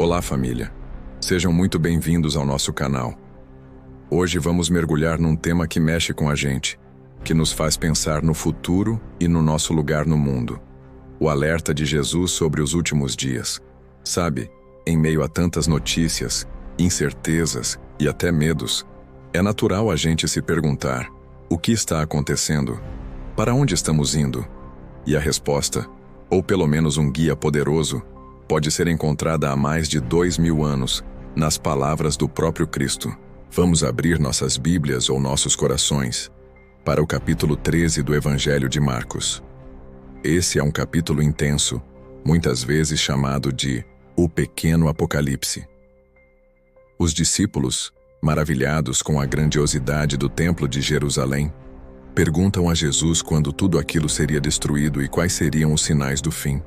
Olá, família. Sejam muito bem-vindos ao nosso canal. Hoje vamos mergulhar num tema que mexe com a gente, que nos faz pensar no futuro e no nosso lugar no mundo. O alerta de Jesus sobre os últimos dias. Sabe, em meio a tantas notícias, incertezas e até medos, é natural a gente se perguntar: o que está acontecendo? Para onde estamos indo? E a resposta, ou pelo menos um guia poderoso, pode ser encontrada há mais de 2000 anos, nas palavras do próprio Cristo. Vamos abrir nossas Bíblias ou nossos corações para o capítulo 13 do Evangelho de Marcos. Esse é um capítulo intenso, muitas vezes chamado de o Pequeno Apocalipse. Os discípulos, maravilhados com a grandiosidade do Templo de Jerusalém, perguntam a Jesus quando tudo aquilo seria destruído e quais seriam os sinais do fim.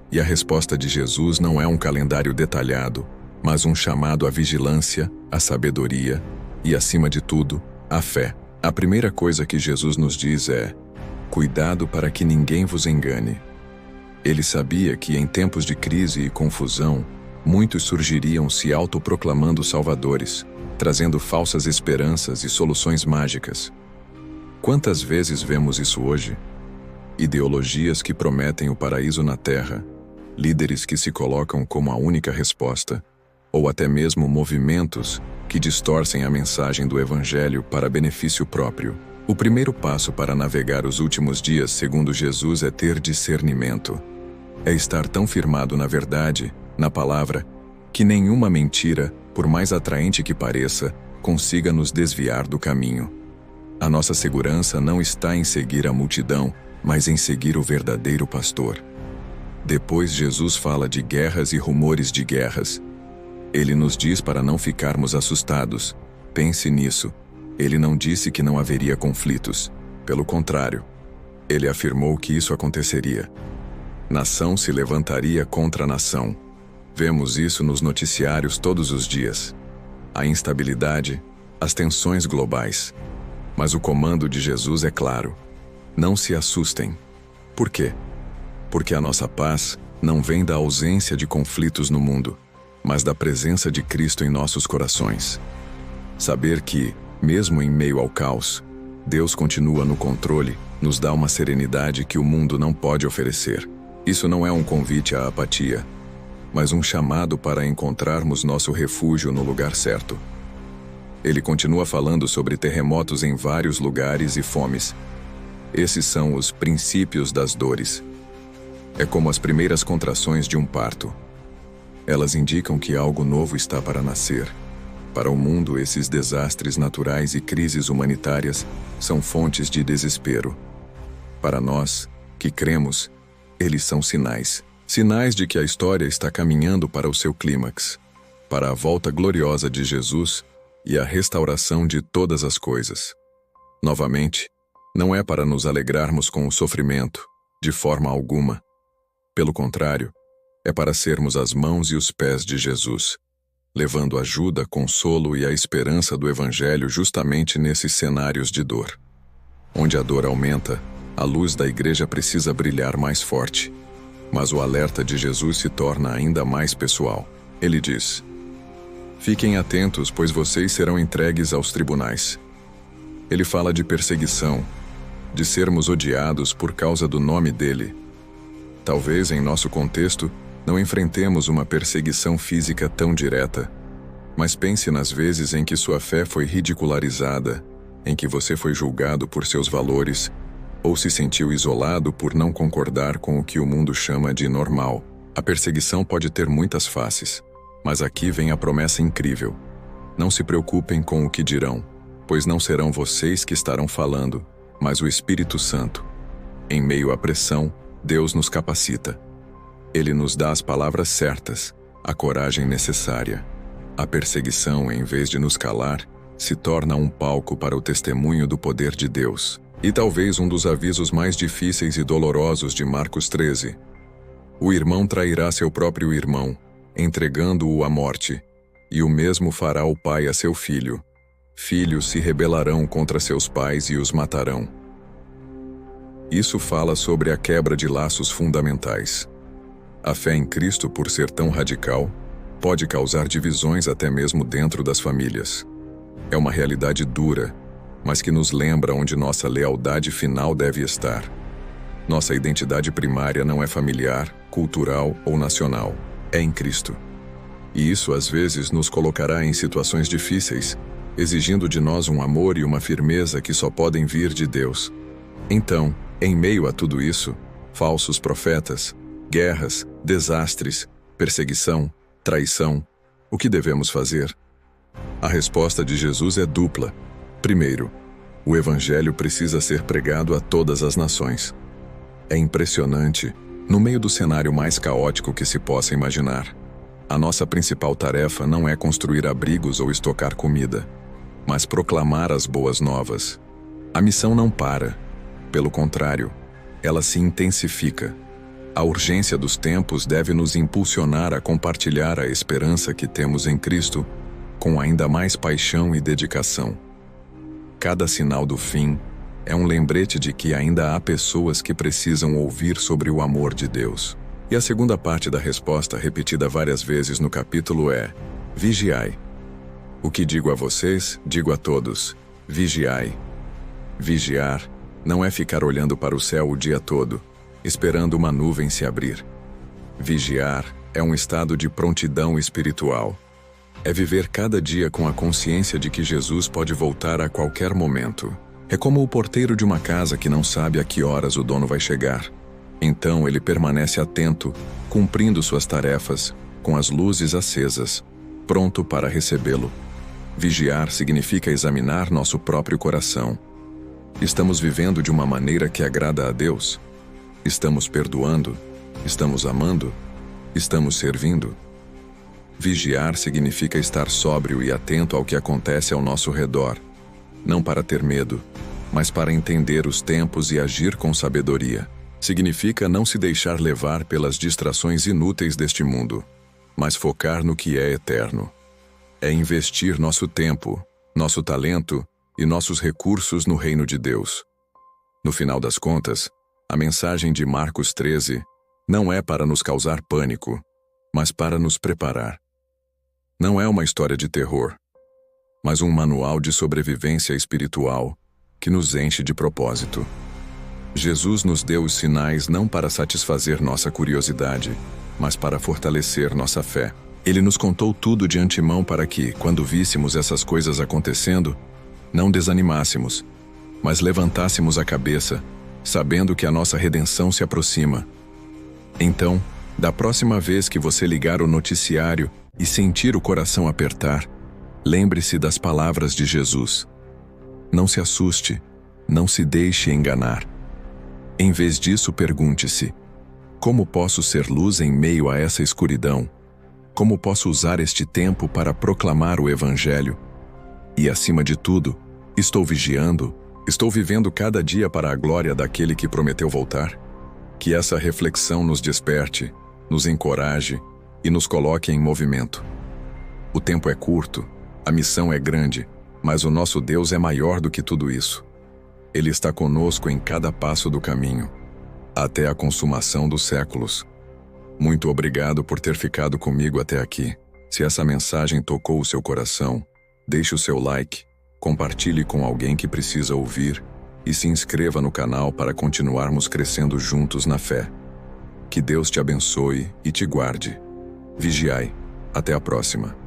E a resposta de Jesus não é um calendário detalhado, mas um chamado à vigilância, à sabedoria e, acima de tudo, à fé. A primeira coisa que Jesus nos diz é: cuidado para que ninguém vos engane. Ele sabia que em tempos de crise e confusão, muitos surgiriam se autoproclamando salvadores, trazendo falsas esperanças e soluções mágicas. Quantas vezes vemos isso hoje? Ideologias que prometem o paraíso na terra, líderes que se colocam como a única resposta, ou até mesmo movimentos que distorcem a mensagem do Evangelho para benefício próprio. O primeiro passo para navegar os últimos dias, segundo Jesus, é ter discernimento. É estar tão firmado na verdade, na palavra, que nenhuma mentira, por mais atraente que pareça, consiga nos desviar do caminho. A nossa segurança não está em seguir a multidão, mas em seguir o verdadeiro pastor. Depois Jesus fala de guerras e rumores de guerras. Ele nos diz para não ficarmos assustados. Pense nisso. Ele não disse que não haveria conflitos. Pelo contrário, ele afirmou que isso aconteceria. Nação se levantaria contra nação. Vemos isso nos noticiários todos os dias. A instabilidade, as tensões globais. Mas o comando de Jesus é claro: não se assustem. Por quê? Porque a nossa paz não vem da ausência de conflitos no mundo, mas da presença de Cristo em nossos corações. Saber que, mesmo em meio ao caos, Deus continua no controle, nos dá uma serenidade que o mundo não pode oferecer. Isso não é um convite à apatia, mas um chamado para encontrarmos nosso refúgio no lugar certo. Ele continua falando sobre terremotos em vários lugares e fomes. Esses são os princípios das dores. É como as primeiras contrações de um parto. Elas indicam que algo novo está para nascer. Para o mundo, esses desastres naturais e crises humanitárias são fontes de desespero. Para nós, que cremos, eles são sinais. Sinais de que a história está caminhando para o seu clímax, para a volta gloriosa de Jesus e a restauração de todas as coisas. Novamente, não é para nos alegrarmos com o sofrimento, de forma alguma. Pelo contrário, é para sermos as mãos e os pés de Jesus, levando ajuda, consolo e a esperança do Evangelho justamente nesses cenários de dor. Onde a dor aumenta, a luz da igreja precisa brilhar mais forte. Mas o alerta de Jesus se torna ainda mais pessoal. Ele diz: fiquem atentos, pois vocês serão entregues aos tribunais. Ele fala de perseguição, de sermos odiados por causa do nome dele. Talvez, em nosso contexto, não enfrentemos uma perseguição física tão direta, mas pense nas vezes em que sua fé foi ridicularizada, em que você foi julgado por seus valores, ou se sentiu isolado por não concordar com o que o mundo chama de normal. A perseguição pode ter muitas faces, mas aqui vem a promessa incrível: não se preocupem com o que dirão, pois não serão vocês que estarão falando, mas o Espírito Santo. Em meio à pressão, Deus nos capacita. Ele nos dá as palavras certas, a coragem necessária. A perseguição, em vez de nos calar, se torna um palco para o testemunho do poder de Deus. E talvez um dos avisos mais difíceis e dolorosos de Marcos 13. O irmão trairá seu próprio irmão, entregando-o à morte, e o mesmo fará o pai a seu filho. Filhos se rebelarão contra seus pais e os matarão. Isso fala sobre a quebra de laços fundamentais. A fé em Cristo, por ser tão radical, Pode causar divisões até mesmo dentro das famílias. É uma realidade dura, mas que nos lembra onde nossa lealdade final deve estar. Nossa identidade primária não é familiar, cultural ou nacional, é em Cristo. E isso às vezes nos colocará em situações difíceis, exigindo de nós um amor e uma firmeza que só podem vir de Deus. Então, em meio a tudo isso, falsos profetas, guerras, desastres, perseguição, traição, o que devemos fazer? A resposta de Jesus é dupla. Primeiro, o Evangelho precisa ser pregado a todas as nações. É impressionante, no meio do cenário mais caótico que se possa imaginar. A nossa principal tarefa não é construir abrigos ou estocar comida, mas proclamar as boas novas. A missão não para. Pelo contrário, ela se intensifica. A urgência dos tempos deve nos impulsionar a compartilhar a esperança que temos em Cristo com ainda mais paixão e dedicação. Cada sinal do fim é um lembrete de que ainda há pessoas que precisam ouvir sobre o amor de Deus. E a segunda parte da resposta, repetida várias vezes no capítulo, é: vigiai. O que digo a vocês, digo a todos: vigiai. Vigiar não é ficar olhando para o céu o dia todo, esperando uma nuvem se abrir. Vigiar é um estado de prontidão espiritual. É viver cada dia com a consciência de que Jesus pode voltar a qualquer momento. É como o porteiro de uma casa que não sabe a que horas o dono vai chegar. Então ele permanece atento, cumprindo suas tarefas, com as luzes acesas, pronto para recebê-lo. Vigiar significa examinar nosso próprio coração. Estamos vivendo de uma maneira que agrada a Deus? Estamos perdoando? Estamos amando? Estamos servindo? Vigiar significa estar sóbrio e atento ao que acontece ao nosso redor, não para ter medo, mas para entender os tempos e agir com sabedoria. Significa não se deixar levar pelas distrações inúteis deste mundo, mas focar no que é eterno. É investir nosso tempo, nosso talento e nossos recursos no reino de Deus. No final das contas, a mensagem de Marcos 13 não é para nos causar pânico, mas para nos preparar. Não é uma história de terror, mas um manual de sobrevivência espiritual que nos enche de propósito. Jesus nos deu os sinais não para satisfazer nossa curiosidade, mas para fortalecer nossa fé. Ele nos contou tudo de antemão para que, quando víssemos essas coisas acontecendo, não desanimássemos, mas levantássemos a cabeça, sabendo que a nossa redenção se aproxima. Então, da próxima vez que você ligar o noticiário e sentir o coração apertar, lembre-se das palavras de Jesus. Não se assuste, não se deixe enganar. Em vez disso, pergunte-se: como posso ser luz em meio a essa escuridão? Como posso usar este tempo para proclamar o Evangelho? E, acima de tudo, estou vigiando? Estou vivendo cada dia para a glória daquele que prometeu voltar? Que essa reflexão nos desperte, nos encoraje e nos coloque em movimento. O tempo é curto, a missão é grande, mas o nosso Deus é maior do que tudo isso. Ele está conosco em cada passo do caminho, até a consumação dos séculos. Muito obrigado por ter ficado comigo até aqui. Se essa mensagem tocou o seu coração, deixe o seu like, compartilhe com alguém que precisa ouvir e se inscreva no canal para continuarmos crescendo juntos na fé. Que Deus te abençoe e te guarde. Vigiai. Até a próxima.